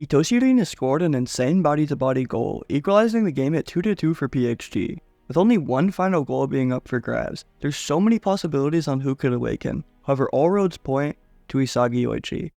Itoshi has scored an insane body-to-body goal, equalizing the game at 2-2 for PXG. With only one final goal being up for grabs, there's so many possibilities on who could awaken. However, all roads point to Isagi yoichi.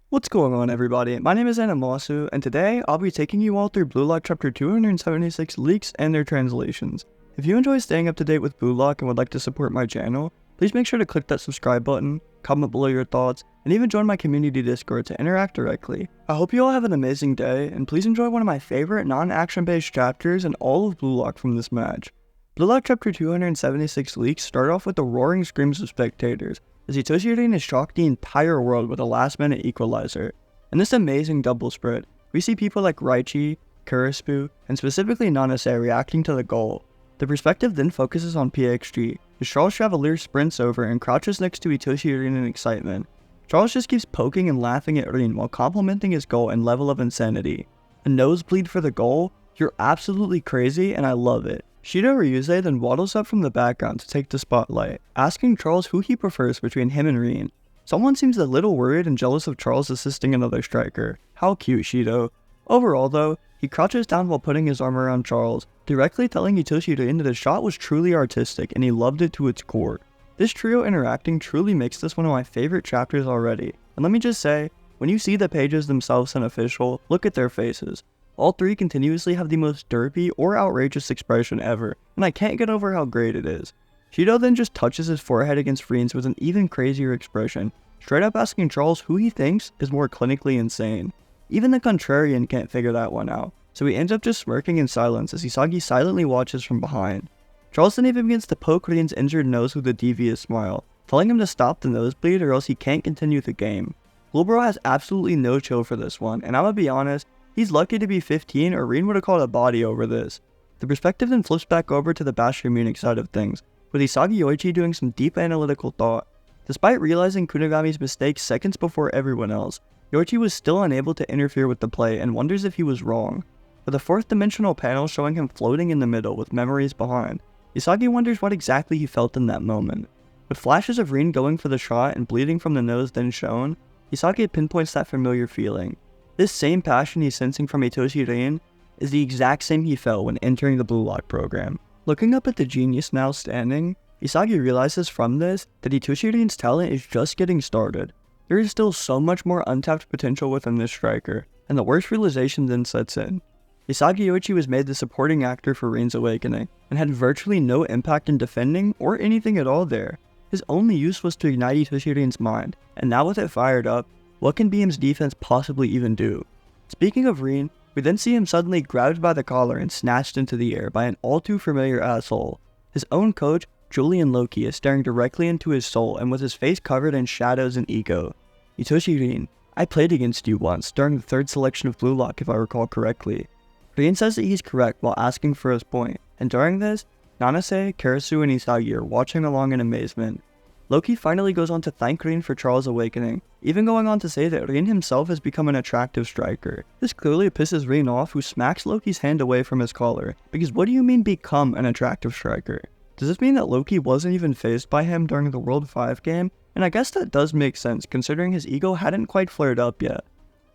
What's going on, everybody? My name is Animasu, and today I'll be taking you all through Blue Lock Chapter 276 leaks and their translations. If you enjoy staying up to date with Blue Lock and would like to support my channel, please make sure to click that subscribe button, comment below your thoughts, and even join my community Discord to interact directly. I hope you all have an amazing day, and please enjoy one of my favorite non-action based chapters in all of Blue Lock from this match. Blue Lock Chapter 276 leaks start off with the roaring screams of spectators, as Itoshi has shocked the entire world with a last-minute equalizer. In this amazing double spread, we see people like Ryusei, Kurospu, and specifically ness reacting to the goal. The perspective then focuses on PXG, as Charles Chevalier sprints over and crouches next to Itoshi in excitement. Charles just keeps poking and laughing at Rin while complimenting his goal and level of insanity. A nosebleed for the goal? You're absolutely crazy and I love it. Shidou Ryusei then waddles up from the background to take the spotlight, asking Charles who he prefers between him and Rin. Someone seems a little worried and jealous of Charles assisting another striker. How cute, Shidou. Overall though, he crouches down while putting his arm around Charles, directly telling Itoshi that the shot was truly artistic and he loved it to its core. This trio interacting truly makes this one of my favorite chapters already, and let me just say, when you see the pages themselves unofficial, look at their faces. All three continuously have the most derpy or outrageous expression ever, and I can't get over how great it is. Shidou then just touches his forehead against Rin's with an even crazier expression, straight up asking Charles who he thinks is more clinically insane. Even the contrarian can't figure that one out, so he ends up just smirking in silence as Isagi silently watches from behind. Charles then even begins to poke Rin's injured nose with a devious smile, telling him to stop the nosebleed or else he can't continue the game. Bro has absolutely no chill for this one, and I'ma be honest, he's lucky to be 15 or Rin would have called a body over this. The perspective then flips back over to the Basher Munich side of things, with Isagi yoichi doing some deep analytical thought. Despite realizing Kunigami's mistakes seconds before everyone else, Yoichi was still unable to interfere with the play and wonders if he was wrong. With a fourth dimensional panel showing him floating in the middle with memories behind, Isagi wonders what exactly he felt in that moment. With flashes of Rin going for the shot and bleeding from the nose then shown, Isagi pinpoints that familiar feeling. This same passion he's sensing from Itoshi Rin is the exact same he felt when entering the Blue Lock program. Looking up at the genius now standing, Isagi realizes from this that Itoshi Rin's talent is just getting started. There is still so much more untapped potential within this striker, and the worst realization then sets in. Isagi yoichi was made the supporting actor for Rin's awakening, and had virtually no impact in defending or anything at all there. His only use was to ignite Itoshi Rin's mind, and now with it fired up, what can BM's defense possibly even do? Speaking of Rin, we then see him suddenly grabbed by the collar and snatched into the air by an all too familiar asshole. His own coach, Julian Loki, is staring directly into his soul and with his face covered in shadows and ego. Itoshi Rin, I played against you once during the third selection of Blue Lock if I recall correctly. Rin says that he's correct while asking for his point, and during this, ness, Kurospu, and Isagi are watching along in amazement. Loki finally goes on to thank Rin for Charles' awakening, even going on to say that Rin himself has become an attractive striker. This clearly pisses Rin off, who smacks Loki's hand away from his collar, because what do you mean become an attractive striker? Does this mean that Loki wasn't even fazed by him during the World 5 game? And I guess that does make sense considering his ego hadn't quite flared up yet.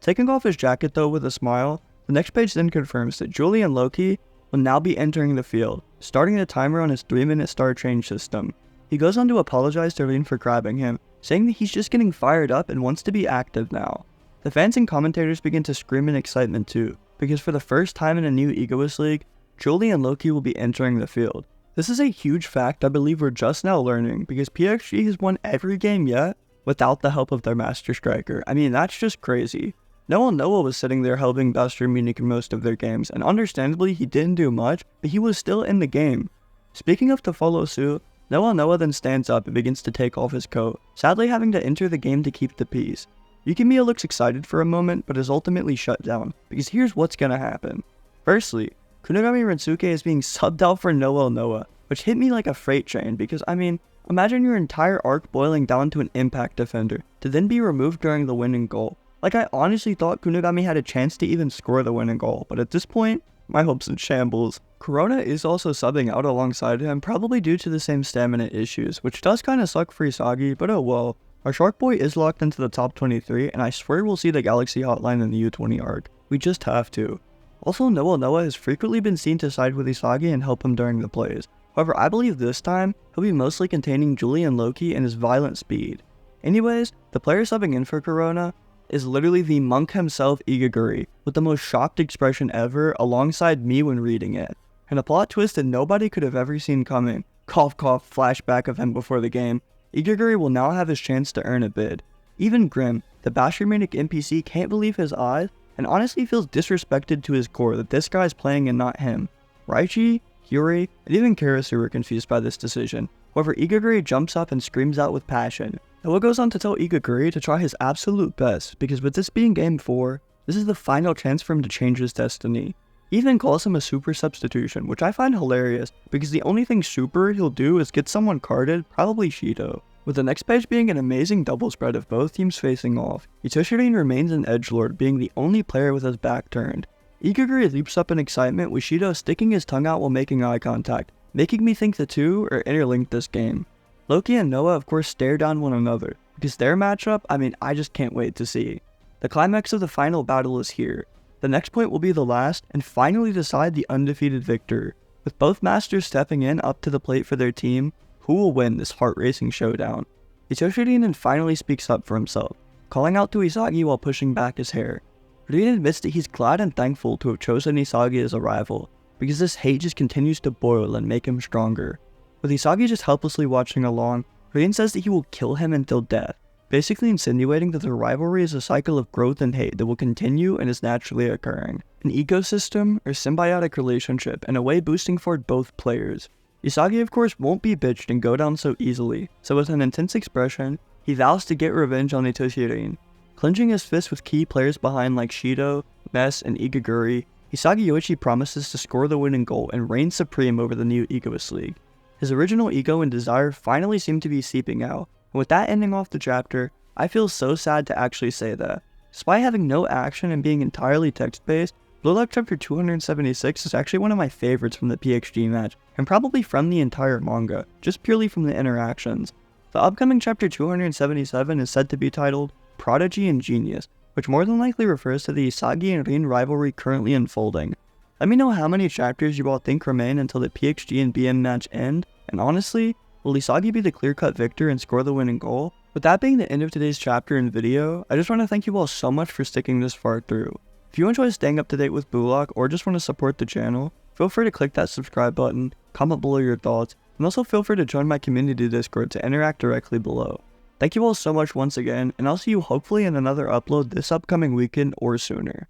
Taking off his jacket though with a smile, the next page then confirms that Julian Loki will now be entering the field, starting the timer on his 3-minute star change system. He goes on to apologize to Rin for grabbing him, saying that he's just getting fired up and wants to be active now. The fans and commentators begin to scream in excitement too, because for the first time in a new Egoist League, Julian Loki will be entering the field. This is a huge fact I believe we're just now learning, because PXG has won every game yet without the help of their master striker. I mean, that's just crazy. Noah was sitting there helping Basher Munich in most of their games, and understandably he didn't do much, but he was still in the game. Speaking of to follow suit, Noah then stands up and begins to take off his coat, sadly having to enter the game to keep the peace. Yukimiya looks excited for a moment, but is ultimately shut down, because here's what's gonna happen. Firstly, Kunigami Rensuke is being subbed out for Noah, which hit me like a freight train, because I mean, imagine your entire arc boiling down to an impact defender, to then be removed during the winning goal. Like, I honestly thought Kunigami had a chance to even score the winning goal, but at this point, My hopes in shambles. Corona is also subbing out alongside him, probably due to the same stamina issues, which does kinda suck for Isagi, but oh well. Our Shark Boy is locked into the top 23, and I swear we'll see the Galaxy Hotline in the U20 arc. We just have to. Also, Noah has frequently been seen to side with Isagi and help him during the plays. However, I believe this time, he'll be mostly containing Julian Loki and his violent speed. Anyways, the player subbing in for Corona is literally the monk himself, Igaguri, with the most shocked expression ever alongside me when reading it. And a plot twist that nobody could have ever seen coming. Cough cough flashback of him before the game. Igaguri will now have his chance to earn a bid. Even Grim, the Bashirmanic NPC, can't believe his eyes and honestly feels disrespected to his core that this guy's playing and not him. Ryusei, Yuri, and even Karasu were confused by this decision. However, Igaguri jumps up and screams out with passion. Noah goes on to tell Igaguri to try his absolute best, because with this being game 4, this is the final chance for him to change his destiny. He even calls him a super substitution, which I find hilarious, because the only thing super he'll do is get someone carded, probably Shidou. With the next page being an amazing double spread of both teams facing off, itoshi remains an edgelord, being the only player with his back turned. Igaguri leaps up in excitement with Shidou sticking his tongue out while making eye contact, making me think the two are interlinked this game. Loki and Noah of course stare down one another, because their matchup, I just can't wait to see. The climax of the final battle is here. The next point will be the last, and finally decide the undefeated victor. With both masters stepping in up to the plate for their team, who will win this heart-racing showdown? Itoshi finally speaks up for himself, calling out to Isagi while pushing back his hair. Rin admits that he's glad and thankful to have chosen Isagi as a rival, because this hate just continues to boil and make him stronger. With Isagi just helplessly watching along, Rin says that he will kill him until death, basically insinuating that the rivalry is a cycle of growth and hate that will continue and is naturally occurring. An ecosystem or symbiotic relationship, in a way boosting forward both players. Isagi of course won't be bitched and go down so easily, so with an intense expression, he vows to get revenge on Itoshi. Clenching his fists with key players behind like Shidou, Ness, and Igaguri, Isagi yoichi promises to score the winning goal and reign supreme over the new Egoist League. His original ego and desire finally seem to be seeping out, and with that ending off the chapter, I feel so sad to actually say that. Despite having no action and being entirely text-based, Blue Lock Chapter 276 is actually one of my favorites from the PXG match, and probably from the entire manga, just purely from the interactions. The upcoming Chapter 277 is said to be titled Prodigy and Genius, which more than likely refers to the Isagi and Rin rivalry currently unfolding. Let me know how many chapters you all think remain until the PXG and BM match end, and honestly, will Isagi be the clear-cut victor and score the winning goal? With that being the end of today's chapter and video, I just want to thank you all so much for sticking this far through. If you enjoy staying up to date with Blue Lock or just want to support the channel, feel free to click that subscribe button, comment below your thoughts, and also feel free to join my community Discord to interact directly below. Thank you all so much once again, and I'll see you hopefully in another upload this upcoming weekend or sooner.